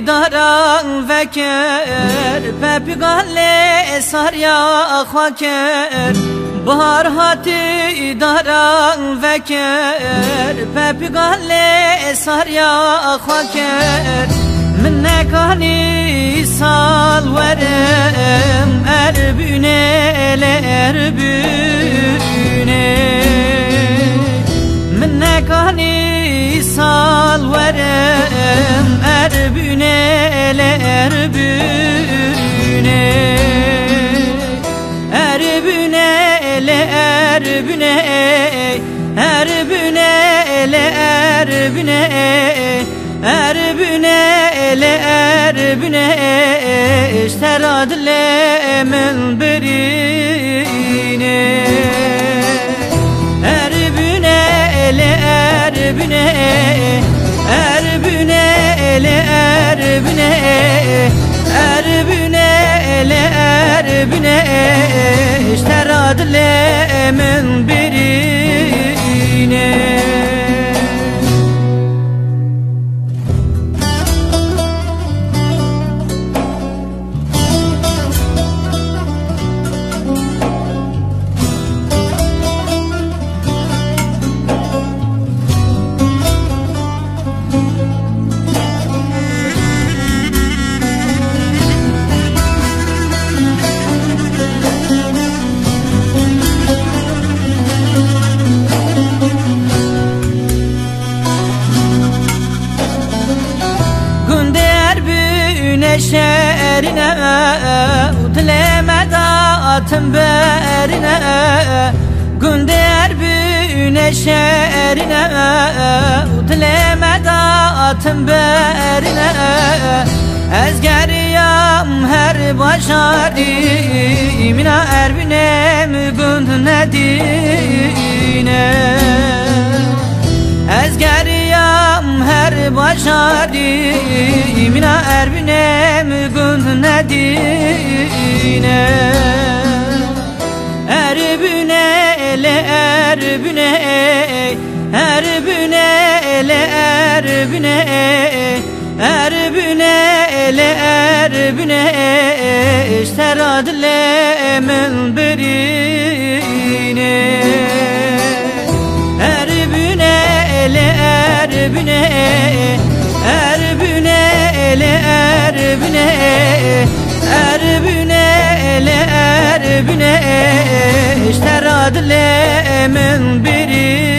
daran veker Pepigale sarya haker Bahar hati daran veker Pepigale sarya haker Minne kani sal verem Erbüne ele erbüne Minne kani sal verem Erbüne ele erbüne Erbüne ele erbüne Erbüne ele erbüne Erbüne ele erbüne İşterad le min birine Erbüne ele erbüne Erbüne ele erbüne Erbüne ele erbüne İşterad le min birine Şerine Utlemede atın berine Günde erbüne şerine Utlemede atın berine Ezgeriyam her başarı Mina erbüne mügünd nedine Ezgeriyam her başarı Mina erbüne mügünd nedine Erbüne ele erbüne Erbüne ele erbüne Erbüne ele erbüne İşterad le min birine Erbüne ele erbüne Erbüne ele erbüne Erbüne ele erbüne İşterad le min birine